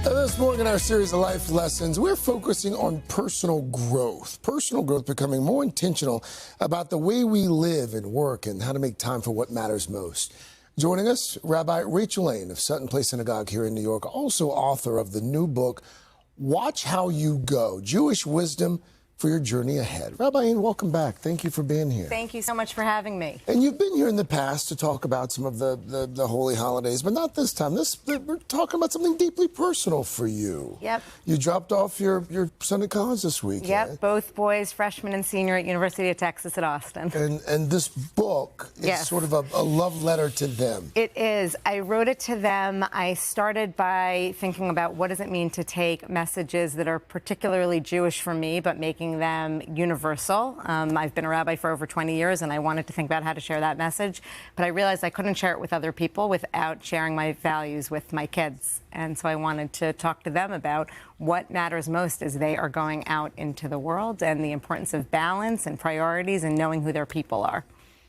This morning in our series of life lessons, we're focusing on personal growth. Personal growth, becoming more intentional about the way we live and work and how to make time for what matters most. Joining us, Rabbi Rachel Lane of Sutton Synagogue here in New York, also author of the new book, Watch How You Go, Jewish Wisdom for Your Journey Ahead. Rabbi, welcome back. Thank you for being here. Thank you so much for having me. And you've been here in the past to talk about some of the holy holidays, but not this time. We're talking about something deeply personal for you. Yep. You dropped off your son at college this week. Yep, both boys, freshman and senior at University of Texas at Austin. And this book is sort of a love letter to them. It is. I wrote it to them. I started by thinking about what does it mean to take messages that are particularly Jewish for me, but making them universal. I've been a rabbi for over 20 years, and I wanted to think about how to share that message, but I realized I couldn't share it with other people without sharing my values with my kids. And so I wanted to talk to them about what matters most as they are going out into the world and the importance of balance and priorities and knowing who their people are.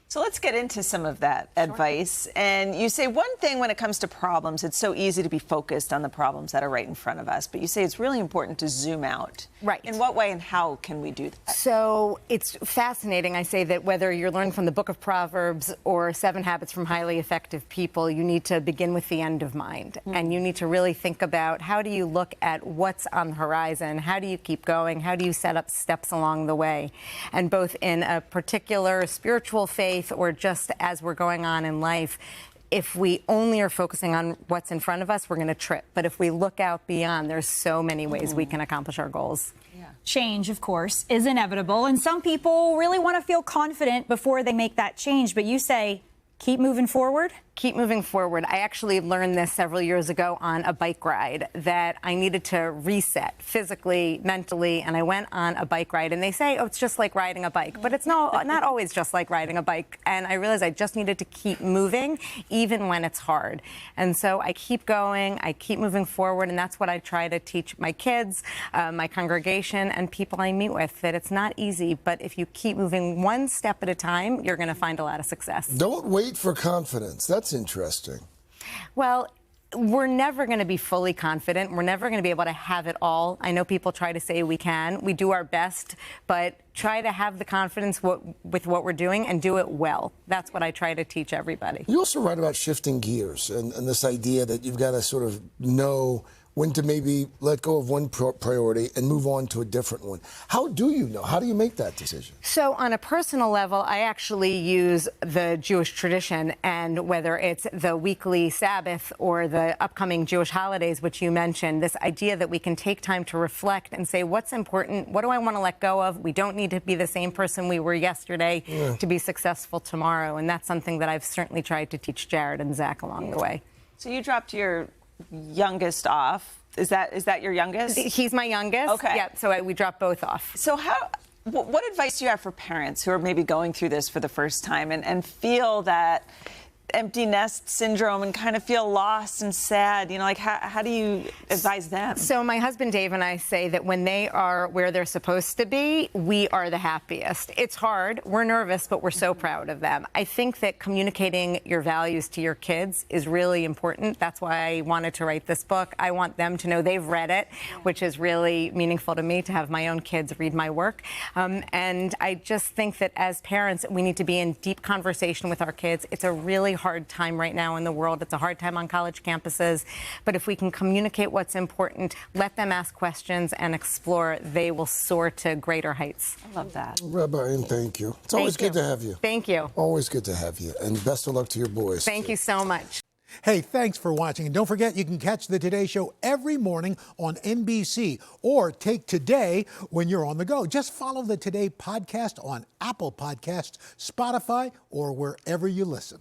So let's get into some of that advice. And you say one thing when it comes to problems, it's so easy to be focused on the problems that are right in front of us. But you say it's really important to zoom out. Right. In what way and how can we do that? So it's fascinating. I say that whether you're learning from the Book of Proverbs or 7 Habits from Highly Effective People, you need to begin with the end of mind. And you need to really think about how do you look at what's on the horizon? How do you keep going? How do you set up steps along the way? And both in a particular spiritual faith or just as we're going on in life, if we only are focusing on what's in front of us, we're going to trip. But if we look out beyond, there's so many ways we can accomplish our goals. Yeah. Change, of course, is inevitable. And some people really want to feel confident before they make that change. But you say, keep moving forward? Keep moving forward. I actually learned this several years ago on a bike ride, that I needed to reset physically, mentally, and I went on a bike ride. And they say, oh, it's just like riding a bike. But it's not always just like riding a bike. And I realized I just needed to keep moving, even when it's hard. And so I keep going, I keep moving forward, and that's what I try to teach my kids, my congregation, and people I meet with, that it's not easy, but if you keep moving one step at a time, you're going to find a lot of success. Don't wait for confidence. That's interesting. Well, we're never going to be fully confident. We're never going to be able to have it all. I know people try to say we can. We do our best, but try to have the confidence with what we're doing and do it well. That's what I try to teach everybody. You also write about shifting gears and this idea that you've got to sort of know when to maybe let go of one priority and move on to a different one. How do you know? How do you make that decision? So on a personal level, I actually use the Jewish tradition, and whether it's the weekly Sabbath or the upcoming Jewish holidays, which you mentioned, this idea that we can take time to reflect and say, what's important? What do I want to let go of? We don't need to be the same person we were yesterday to be successful tomorrow. And that's something that I've certainly tried to teach Jared and Zach along the way. So you dropped your youngest off. Is that your youngest? He's my youngest. Okay. Yeah, so we dropped both off. So what advice do you have for parents who are maybe going through this for the first time and feel that empty nest syndrome and kind of feel lost and sad? You know, like how do you advise them? So my husband Dave and I say that when they are where they're supposed to be, we are the happiest. It's hard. We're nervous, but we're so proud of them. I think that communicating your values to your kids is really important. That's why I wanted to write this book. I want them to know they've read it, which is really meaningful to me to have my own kids read my work. And I just think that as parents, we need to be in deep conversation with our kids. It's a really hard time right now in the world. It's a hard time on college campuses. But if we can communicate what's important, let them ask questions and explore, they will soar to greater heights. I love that. Rabbi, and thank you. It's always good to have you. Thank you. Always good to have you. And best of luck to your boys. Thank you so much. Hey, thanks for watching. And don't forget, you can catch the Today Show every morning on NBC or take Today when you're on the go. Just follow the Today podcast on Apple Podcasts, Spotify, or wherever you listen.